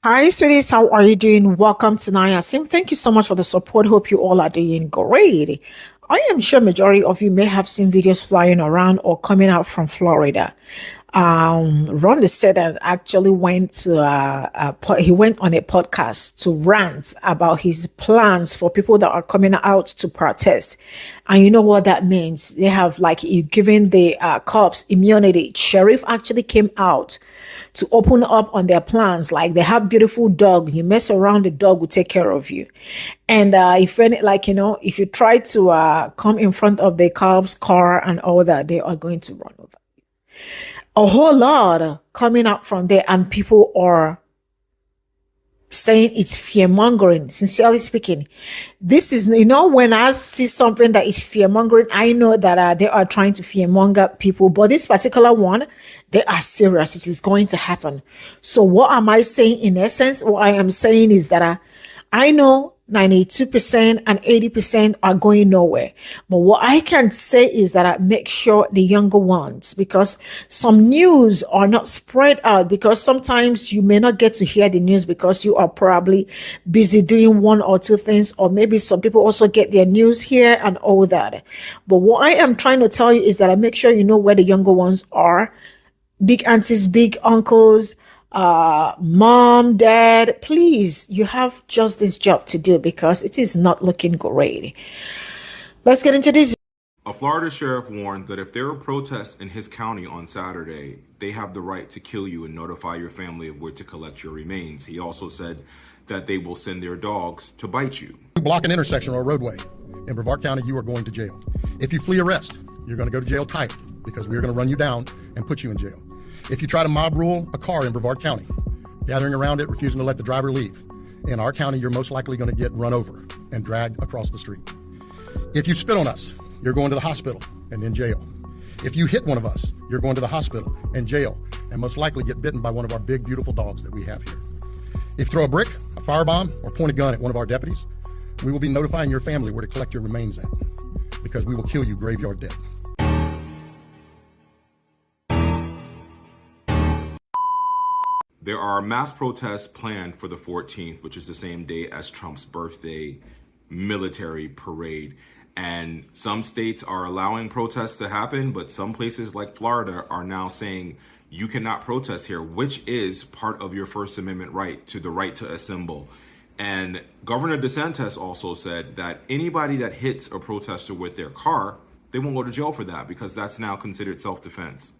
Hi, sweeties. How are you doing? Welcome to Naya Sim. Thank you so much for the support. Hope you all are doing great. I am sure majority of you may have seen videos flying around or coming out from Florida. Ron said that actually went to he went on a podcast to rant about his plans for people that are coming out to protest, and you know what that means. They have like given the cops immunity. Sheriff actually came out to open up on their plans. Like they have beautiful dog, you mess around, the dog will take care of you. And if any, like if you try to come in front of the cops car and all that, they are going to run over a whole lot coming out from there, and people are saying it's fear mongering. Sincerely speaking, this is, when I see something that is fear mongering, I know that they are trying to fear monger people. But this particular one, they are serious. It is going to happen. So, what am I saying in essence? What I am saying is that I know 92% and 80% are going nowhere. But what I can say is that I make sure the younger ones, because some news are not spread out, because sometimes you may not get to hear the news because you are probably busy doing one or two things, or maybe some people also get their news here and all that. But what I am trying to tell you is that I make sure you know where the younger ones are. Big aunties, big uncles, mom, dad, please, you have just this job to do because it is not looking great. Let's get into this. A Florida sheriff warned that if there are protests in his county on Saturday, they have the right to kill you and notify your family of where to collect your remains. He also said that they will send their dogs to bite you. You block an intersection or a roadway in Brevard County, you are going to jail. If you flee arrest, you're going to go to jail tight because we're going to run you down and put you in jail. If you try to mob rule a car in Brevard County, gathering around it, refusing to let the driver leave, in our county, you're most likely going to get run over and dragged across the street. If you spit on us, you're going to the hospital and in jail. If you hit one of us, you're going to the hospital and jail, and most likely get bitten by one of our big, beautiful dogs that we have here. If you throw a brick, a firebomb, or point a gun at one of our deputies, we will be notifying your family where to collect your remains at, because we will kill you graveyard dead. There are mass protests planned for the 14th, which is the same day as Trump's birthday military parade. And some states are allowing protests to happen, but some places like Florida are now saying you cannot protest here, which is part of your First Amendment right to the right to assemble. And Governor DeSantis also said that anybody that hits a protester with their car, they won't go to jail for that because that's now considered self-defense.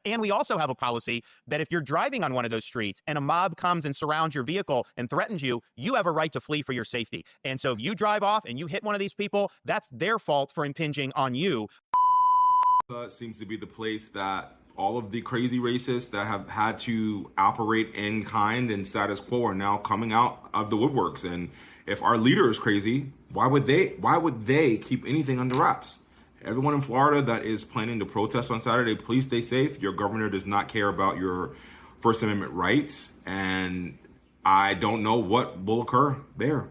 And we also have a policy that if you're driving on one of those streets and a mob comes and surrounds your vehicle and threatens you, you have a right to flee for your safety. And so if you drive off and you hit one of these people, that's their fault for impinging on you. Seems to be the place that all of the crazy racists that have had to operate in kind and status quo are now coming out of the woodworks. And if our leader is crazy, why would they keep anything under wraps? Everyone in Florida that is planning to protest on Saturday, please stay safe. Your governor does not care about your First Amendment rights, and I don't know what will occur there.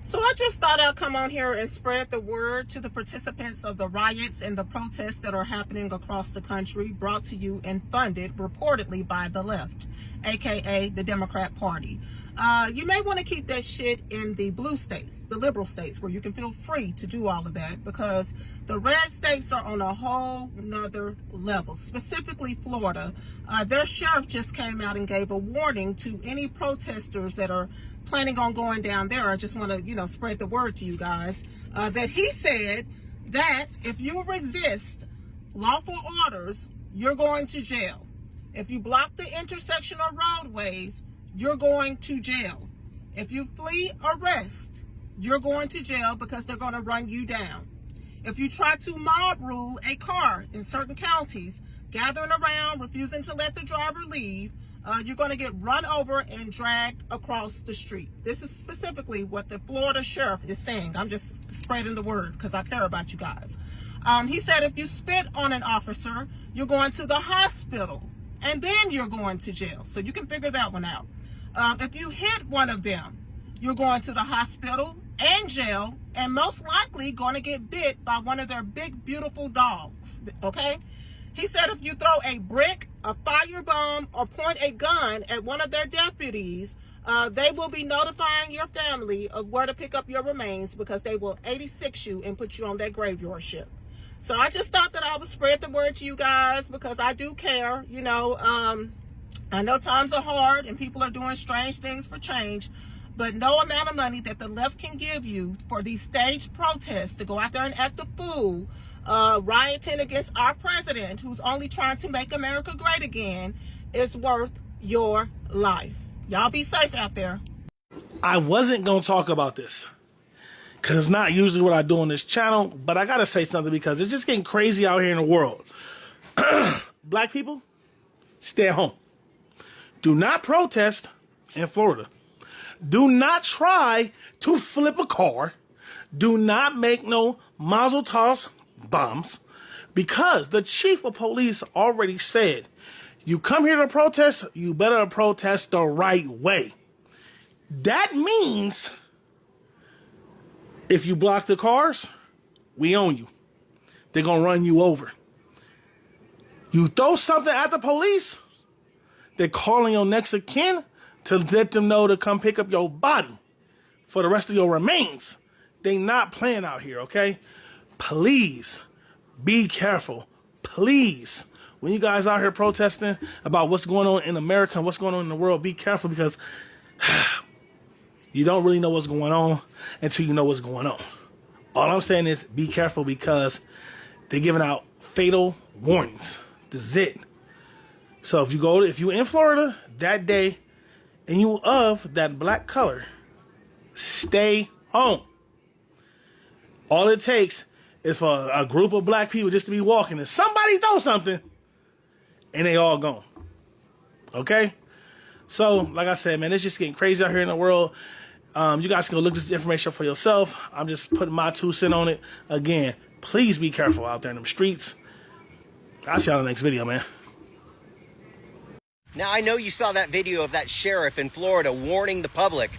So I just thought I'd come on here and spread the word to the participants of the riots and the protests that are happening across the country, brought to you and funded reportedly by the left, aka the Democrat Party. You may want to keep that shit in the blue states, the liberal states, where you can feel free to do all of that, because the red states are on a whole nother level, specifically Florida. Their sheriff just came out and gave a warning to any protesters that are planning on going down there. I just want to, spread the word to you guys, that he said that if you resist lawful orders, you're going to jail. If you block the intersection or roadways, you're going to jail. If you flee arrest, you're going to jail because they're going to run you down. If you try to mob rule a car in certain counties, gathering around, refusing to let the driver leave, you're going to get run over and dragged across the street. This is specifically what the Florida sheriff is saying. I'm just spreading the word because I care about you guys. He said if you spit on an officer, you're going to the hospital, and then you're going to jail. So you can figure that one out. If you hit one of them, you're going to the hospital and jail, and most likely going to get bit by one of their big, beautiful dogs, okay? He said if you throw a brick, a firebomb, or point a gun at one of their deputies, they will be notifying your family of where to pick up your remains because they will 86 you and put you on their graveyard ship. So I just thought that I would spread the word to you guys because I do care. You know, I know times are hard and people are doing strange things for change, but no amount of money that the left can give you for these staged protests to go out there and act a fool, rioting against our president who's only trying to make America great again, is worth your life. Y'all be safe out there. I wasn't going to talk about this because it's not usually what I do on this channel, but I got to say something because it's just getting crazy out here in the world. Black people, stay at home. Do not protest in Florida. Do not try to flip a car. Do not make no mazel toss bombs because the chief of police already said, you come here to protest, you better protest the right way. That means if you block the cars, we own you. They're going to run you over. You throw something at the police, they're calling your next of kin to let them know to come pick up your body for the rest of your remains. They not playing out here, okay? Please be careful. Please. When you guys out here protesting about what's going on in America and what's going on in the world, be careful because you don't really know what's going on until you know what's going on. All I'm saying is be careful because they're giving out fatal warnings. This is it. So if you in Florida that day and you of that black color, stay home. All it takes is for a group of black people just to be walking and somebody throw something and they all gone. Okay? So, like I said, man, it's just getting crazy out here in the world. You guys can go look this information up for yourself. I'm just putting my 2 cents on it. Again, please be careful out there in them streets. I'll see y'all in the next video, man. Now, I know you saw that video of that sheriff in Florida warning the public,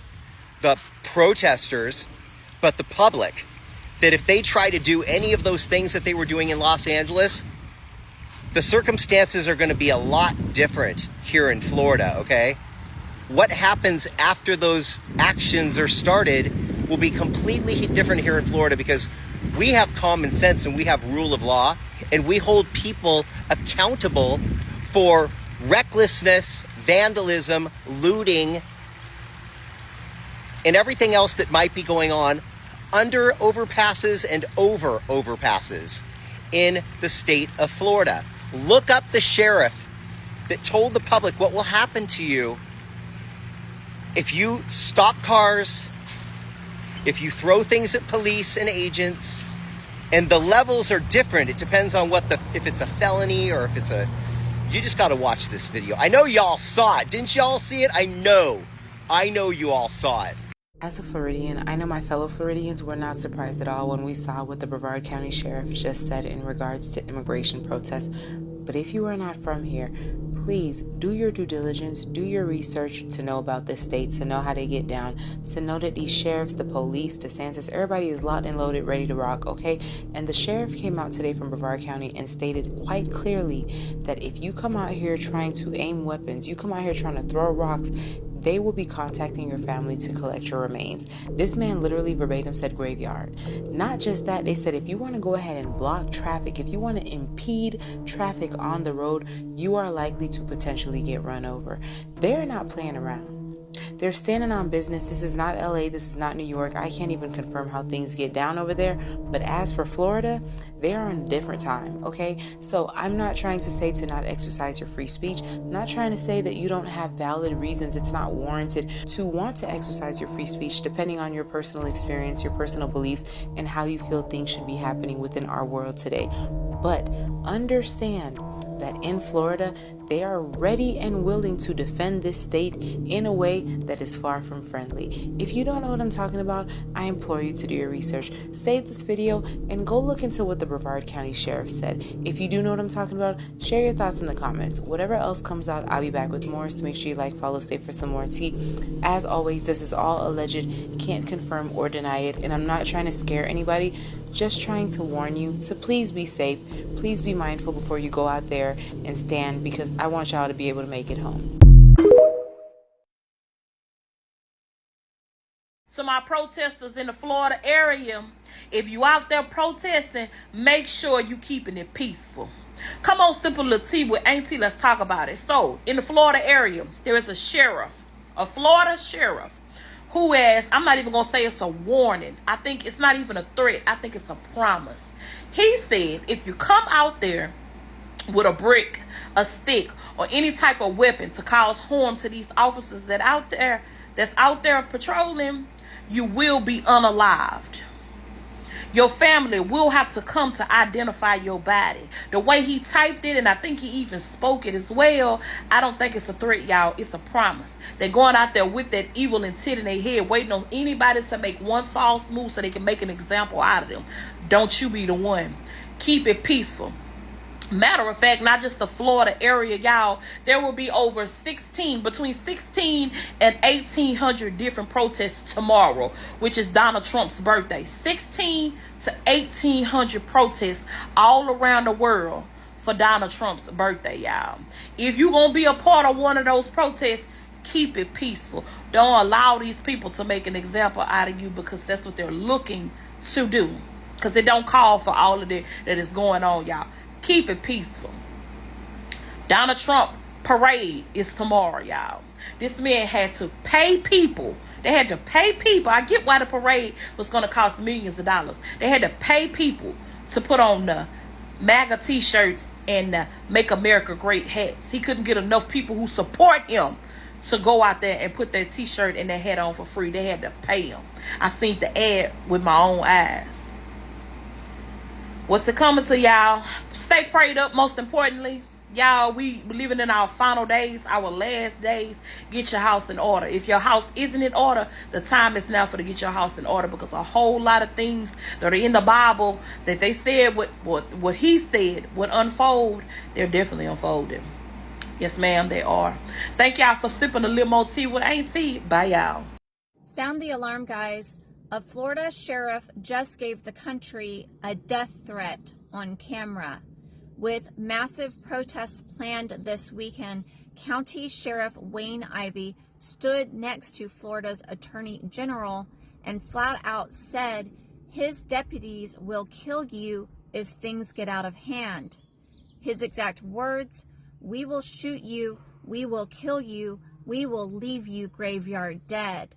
the protesters, but the public, that if they try to do any of those things that they were doing in Los Angeles, the circumstances are going to be a lot different here in Florida, okay? What happens after those actions are started will be completely different here in Florida because we have common sense and we have rule of law and we hold people accountable for recklessness, vandalism, looting, and everything else that might be going on under overpasses and over overpasses in the state of Florida. Look up the sheriff that told the public what will happen to you if you stop cars, if you throw things at police and agents, and the levels are different. It depends on if it's a felony or if it's you just got to watch this video. I know y'all saw it. Didn't y'all see it? I know you all saw it. As a Floridian, I know my fellow Floridians were not surprised at all when we saw what the Brevard County Sheriff just said in regards to immigration protests. But if you are not from here, please do your due diligence, do your research to know about this state, to know how they get down, to know that these sheriffs, the police, DeSantis, everybody is locked and loaded, ready to rock, okay? And the sheriff came out today from Brevard County and stated quite clearly that if you come out here trying to aim weapons, you come out here trying to throw rocks, they will be contacting your family to collect your remains. This man literally verbatim said graveyard. Not just that, they said if you want to go ahead and block traffic, if you want to impede traffic on the road, you are likely to potentially get run over. They're not playing around. They're standing on business. This is not LA. This is not New York. I can't even confirm how things get down over there. But as for Florida, they are on a different time, okay? So I'm not trying to say to not exercise your free speech. I'm not trying to say that you don't have valid reasons. It's not warranted to want to exercise your free speech depending on your personal experience, your personal beliefs, and how you feel things should be happening within our world today. But understand that in Florida, they are ready and willing to defend this state in a way that is far from friendly. If you don't know what I'm talking about, I implore you to do your research. Save this video and go look into what the Brevard County Sheriff said. If you do know what I'm talking about, share your thoughts in the comments. Whatever else comes out, I'll be back with more, so make sure you like, follow, stay for some more tea. As always, this is all alleged, can't confirm or deny it, and I'm not trying to scare anybody. just trying to warn you to please be safe. Please be mindful before you go out there and stand, because I want y'all to be able to make it home. To my protesters in the Florida area, if you out there protesting, make sure you keeping it peaceful. Come on, Simple Little T with Auntie, let's talk about it. So, in the Florida area, there is a sheriff, a Florida sheriff, who has, I'm not even going to say it's a warning. I think it's not even a threat. I think it's a promise. He said, if you come out there with a brick, a stick, or any type of weapon to cause harm to these officers that's out there patrolling, you will be unalived. Your family will have to come to identify your body. The way he typed it, and I think he even spoke it as well, I don't think it's a threat, y'all. It's a promise. They're going out there with that evil intent in their head, waiting on anybody to make one false move so they can make an example out of them. Don't you be the one. Keep it peaceful. Matter of fact, not just the Florida area, y'all, there will be between 16 and 1,800 different protests tomorrow, which is Donald Trump's birthday. 16 to 1,800 protests all around the world for Donald Trump's birthday, y'all. If you're going to be a part of one of those protests, keep it peaceful. Don't allow these people to make an example out of you, because that's what they're looking to do. Because it don't call for all of that is going on, y'all. Keep it peaceful. Donald Trump parade is tomorrow, y'all. This man had to pay people. They had to pay people. I get why the parade was going to cost millions of dollars. They had to pay people to put on the MAGA t-shirts and Make America Great hats. He couldn't get enough people who support him to go out there and put their t-shirt and their hat on for free. They had to pay him. I seen the ad with my own eyes. What's it coming to, y'all? Stay prayed up, most importantly. Y'all, we living in our final days, our last days. Get your house in order. If your house isn't in order, the time is now for to get your house in order, because a whole lot of things that are in the Bible that they said, what he said would unfold, they're definitely unfolding. Yes, ma'am, they are. Thank y'all for sipping a little more tea with Auntie. Bye, y'all. Sound the alarm, guys. A Florida sheriff just gave the country a death threat on camera. With massive protests planned this weekend, County Sheriff Wayne Ivey stood next to Florida's Attorney General and flat out said his deputies will kill you if things get out of hand. His exact words, "We will shoot you, we will kill you, we will leave you graveyard dead."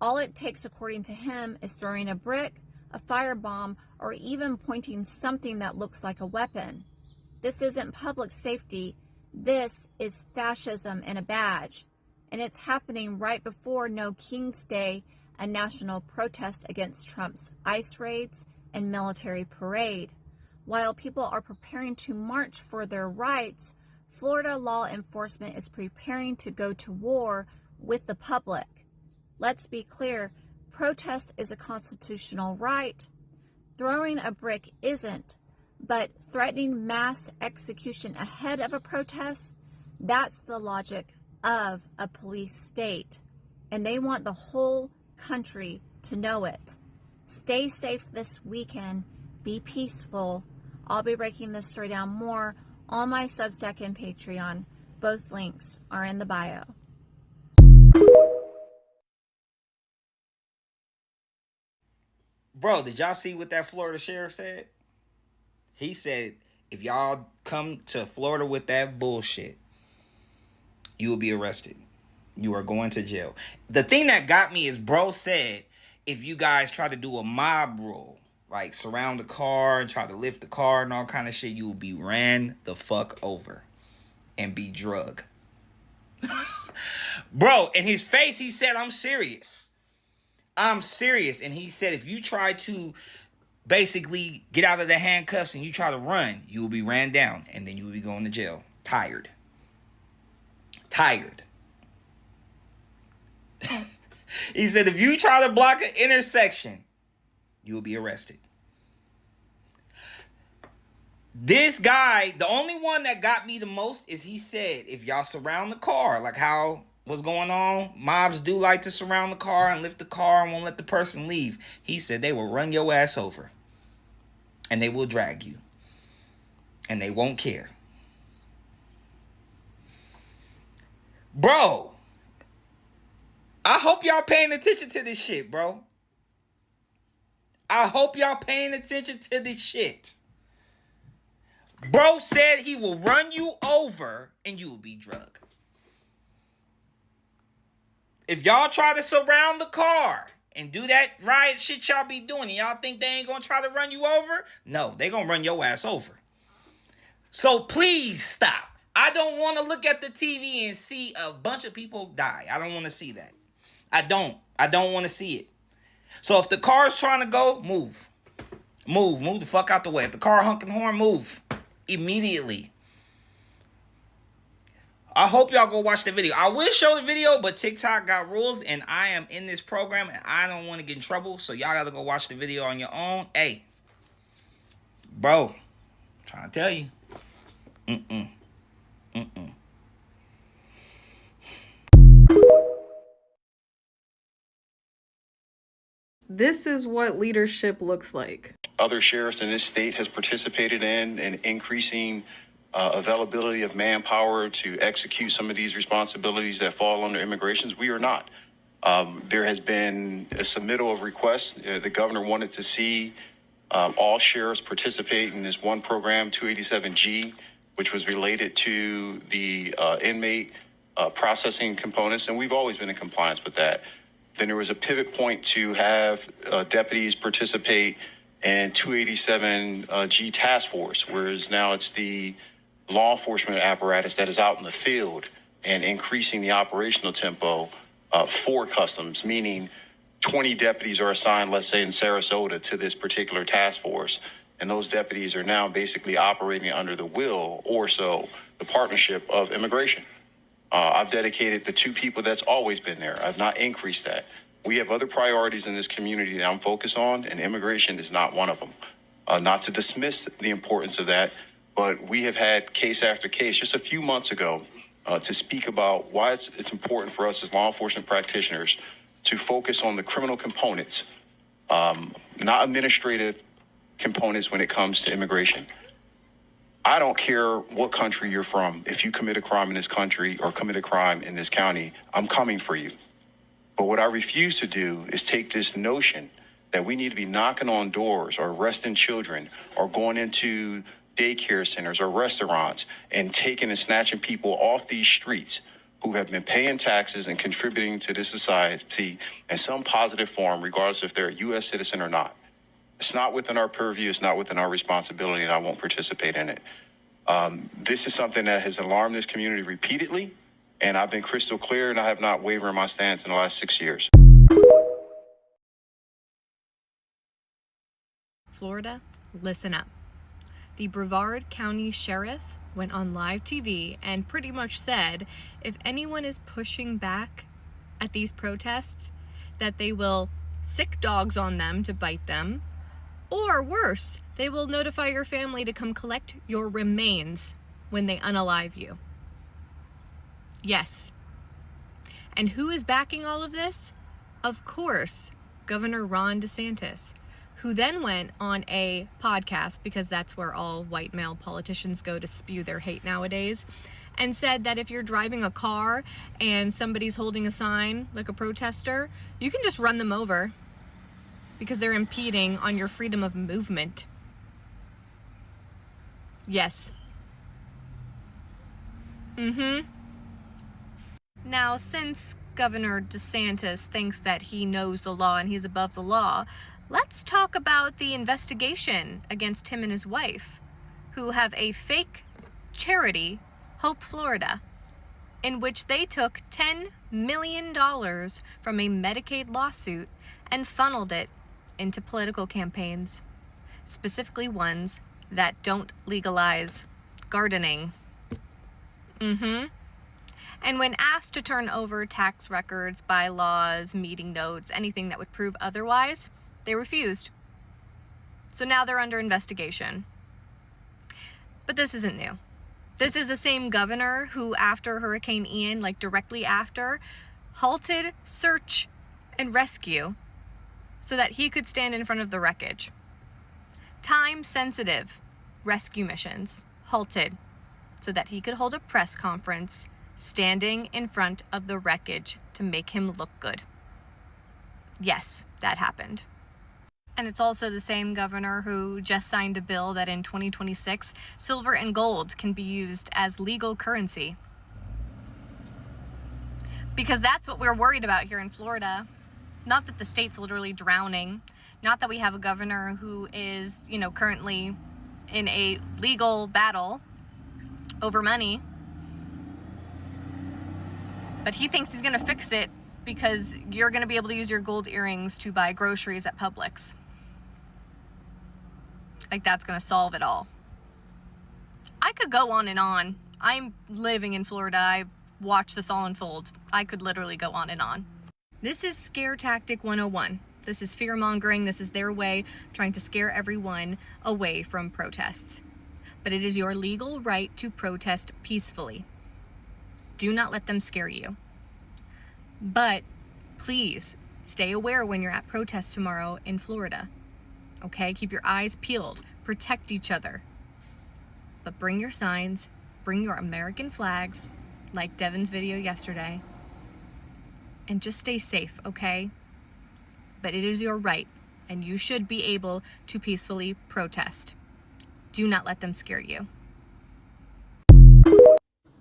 All it takes, according to him, is throwing a brick, a firebomb, or even pointing something that looks like a weapon. This isn't public safety. This is fascism in a badge. And it's happening right before No King's Day, a national protest against Trump's ICE raids and military parade. While people are preparing to march for their rights, Florida law enforcement is preparing to go to war with the public. Let's be clear, protest is a constitutional right. Throwing a brick isn't, but threatening mass execution ahead of a protest, that's the logic of a police state. And they want the whole country to know it. Stay safe this weekend. Be peaceful. I'll be breaking this story down more on my Substack and Patreon. Both links are in the bio. Bro, did y'all see what that Florida sheriff said? He said, if y'all come to Florida with that bullshit, you will be arrested. You are going to jail. The thing that got me is bro said, if you guys try to do a mob rule, like surround the car and try to lift the car and all kind of shit, you will be ran the fuck over and be drugged. Bro, in his face, he said, I'm serious. I'm serious. And he said, if you try to basically get out of the handcuffs and you try to run, you will be ran down and then you will be going to jail. Tired. He said, if you try to block an intersection, you will be arrested. This guy, the only one that got me the most is he said, if y'all surround the car, like how what's going on, mobs do like to surround the car and lift the car and won't let the person leave. He said they will run your ass over. and they will drag you. And they won't care. Bro, I hope y'all paying attention to this shit, bro. I hope y'all paying attention to this shit. Bro said he will run you over and you will be drugged. If y'all try to surround the car and do that riot shit y'all be doing, and y'all think they ain't gonna try to run you over, no, they gonna run your ass over. So please stop. I don't want to look at the TV and see a bunch of people die. I don't want to see that. I don't want to see it. So if the car's trying to go, move. Move the fuck out the way. If the car honking horn, move immediately. I hope y'all go watch the video. I will show the video, but TikTok got rules, and I am in this program, and I don't want to get in trouble, so y'all got to go watch the video on your own. Hey, bro, I'm trying to tell you. This is what leadership looks like. Other sheriffs in this state has participated in increasing availability of manpower to execute some of these responsibilities that fall under immigrations. We are not. There has been a submittal of requests. The governor wanted to see all sheriffs participate in this one program, 287G, which was related to the inmate processing components, and we've always been in compliance with that. Then there was a pivot point to have deputies participate in 287G task force, whereas now it's the law enforcement apparatus that is out in the field and increasing the operational tempo for customs, meaning 20 deputies are assigned, let's say in Sarasota, to this particular task force. And those deputies are now basically operating under the will, or so, the partnership of immigration. I've dedicated the 2 people that's always been there. I've not increased that. We have other priorities in this community that I'm focused on, and immigration is not one of them. Not to dismiss the importance of that, but we have had case after case just a few months ago to speak about why it's important for us as law enforcement practitioners to focus on the criminal components, not administrative components when it comes to immigration. I don't care what country you're from. If you commit a crime in this country or commit a crime in this county, I'm coming for you. But what I refuse to do is take this notion that we need to be knocking on doors or arresting children or going into daycare centers or restaurants and taking and snatching people off these streets who have been paying taxes and contributing to this society in some positive form, regardless if they're a U.S. citizen or not. It's not within our purview. It's not within our responsibility, and I won't participate in it. This is something that has alarmed this community repeatedly, and I've been crystal clear, and I have not wavered in my stance in the last 6 years. Florida, listen up. The Brevard County Sheriff went on live TV and pretty much said if anyone is pushing back at these protests, that they will sick dogs on them to bite them, or worse, they will notify your family to come collect your remains when they unalive you. Yes. And who is backing all of this? Of course, Governor Ron DeSantis, who then went on a podcast, because that's where all white male politicians go to spew their hate nowadays, and said that if you're driving a car and somebody's holding a sign like a protester, you can just run them over because they're impeding on your freedom of movement. Yes. Now, since Governor DeSantis thinks that he knows the law and he's above the law, let's talk about the investigation against him and his wife, who have a fake charity, Hope Florida, in which they took $10 million from a Medicaid lawsuit and funneled it into political campaigns, specifically ones that don't legalize gardening. And when asked to turn over tax records, bylaws, meeting notes, anything that would prove otherwise, they refused. So now they're under investigation. But this isn't new. This is the same governor who, after Hurricane Ian, like directly after, halted search and rescue so that he could stand in front of the wreckage. Time-sensitive rescue missions halted so that he could hold a press conference standing in front of the wreckage to make him look good. Yes, that happened. And it's also the same governor who just signed a bill that in 2026, silver and gold can be used as legal currency. Because that's what we're worried about here in Florida. Not that the state's literally drowning. Not that we have a governor who is, currently in a legal battle over money. But he thinks he's going to fix it because you're going to be able to use your gold earrings to buy groceries at Publix. Like that's going to solve it all. I could go on and on. I'm living in Florida. I watched this all unfold. I could literally go on and on. This is Scare Tactic 101. This is fear-mongering. This is their way trying to scare everyone away from protests. But it is your legal right to protest peacefully. Do not let them scare you. But please stay aware when you're at protests tomorrow in Florida. Okay? Keep your eyes peeled. Protect each other. But bring your signs. Bring your American flags, like Devin's video yesterday. And just stay safe, okay? But it is your right, and you should be able to peacefully protest. Do not let them scare you.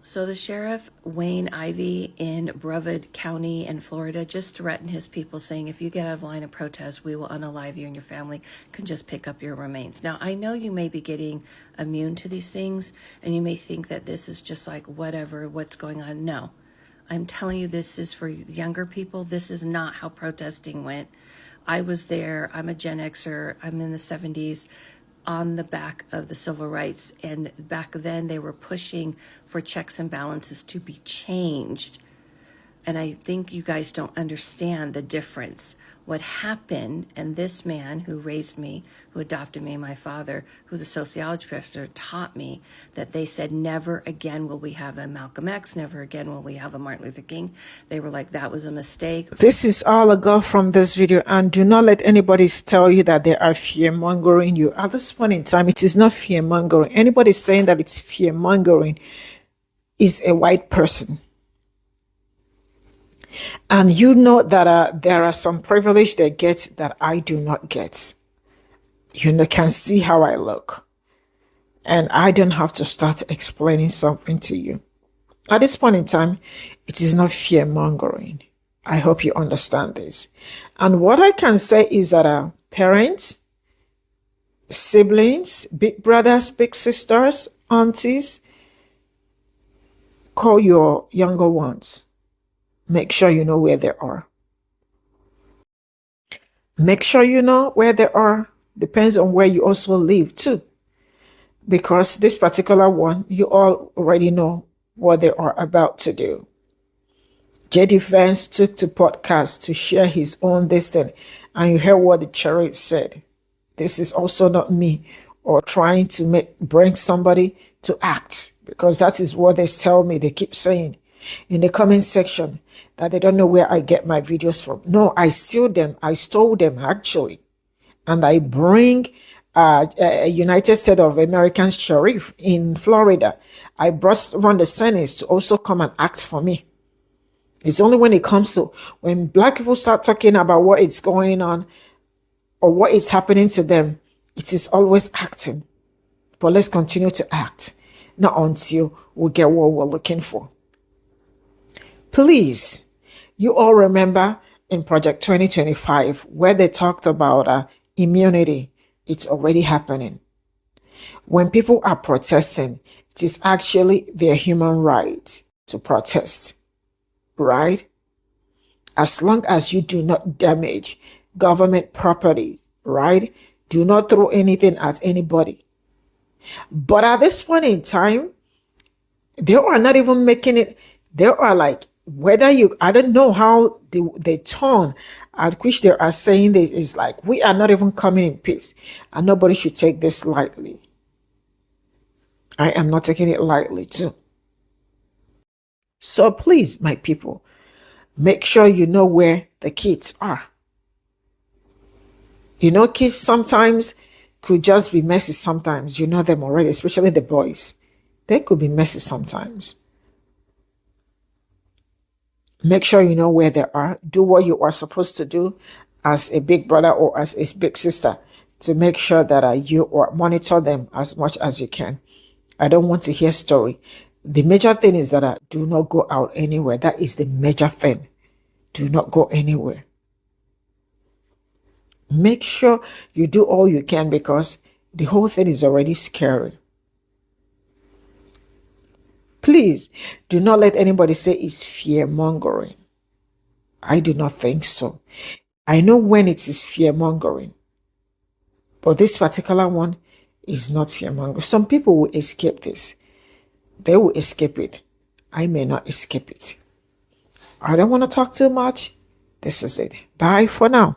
So the sheriff, Wayne Ivey in Brevard County in Florida, just threatened his people saying, if you get out of line of protest, we will unalive you and your family can just pick up your remains. Now, I know you may be getting immune to these things and you may think that this is just like whatever, what's going on. No, I'm telling you, this is for younger people. This is not how protesting went. I was there. I'm a Gen Xer. I'm in the 70s. On the back of the civil rights, and back then they were pushing for checks and balances to be changed. And I think you guys don't understand the difference. What happened, and this man who raised me, who adopted me, my father, who's a sociology professor, taught me that they said, never again will we have a Malcolm X, never again will we have a Martin Luther King. They were like, that was a mistake. This is all I got from this video, and do not let anybody tell you that they are fear-mongering you. At this point in time, it is not fear-mongering. Anybody saying that it's fear-mongering is a white person. And you know that there are some privilege they get that I do not get. You can see how I look. And I don't have to start explaining something to you. At this point in time, it is not fear-mongering. I hope you understand this. And what I can say is that parents, siblings, big brothers, big sisters, aunties, call your younger ones. Make sure you know where they are. Make sure you know where they are. Depends on where you also live too. Because this particular one, you all already know what they are about to do. J.D. Vance took to podcast to share his own destiny. And you heard what the sheriff said. This is also not me or trying to bring somebody to act. Because that is what they tell me. They keep saying in the comment section that they don't know where I get my videos from. No, I steal them. I stole them actually. And I bring a United States of American sheriff in Florida. I brought Ron DeSantis to also come and act for me. It's only when it comes to when black people start talking about what is going on or what is happening to them, it is always acting. But let's continue to act. Not until we get what we're looking for. Please, you all remember in Project 2025 where they talked about immunity. It's already happening. When people are protesting, it is actually their human right to protest, right? As long as you do not damage government property, right? Do not throw anything at anybody. But at this point in time, they are not even making it. They are like, whether you, I don't know how they turn at which they are saying this is like, we are not even coming in peace. And nobody should take this lightly. I am not taking it lightly too. So please, my people, make sure you know where the kids are. You know, kids sometimes could just be messy sometimes. You know them already, especially the boys. They could be messy sometimes. Make sure you know where they are. Do what you are supposed to do as a big brother or as a big sister to make sure that you or monitor them as much as you can. I don't want to hear story. The major thing is that do not go out anywhere. That is the major thing. Do not go anywhere. Make sure you do all you can because the whole thing is already scary. Please do not let anybody say it's fear mongering. I do not think so. I know when it is fear mongering, but this particular one is not fear mongering. Some people will escape this. They will escape it. I may not escape it. I don't want to talk too much. This is it. Bye for now.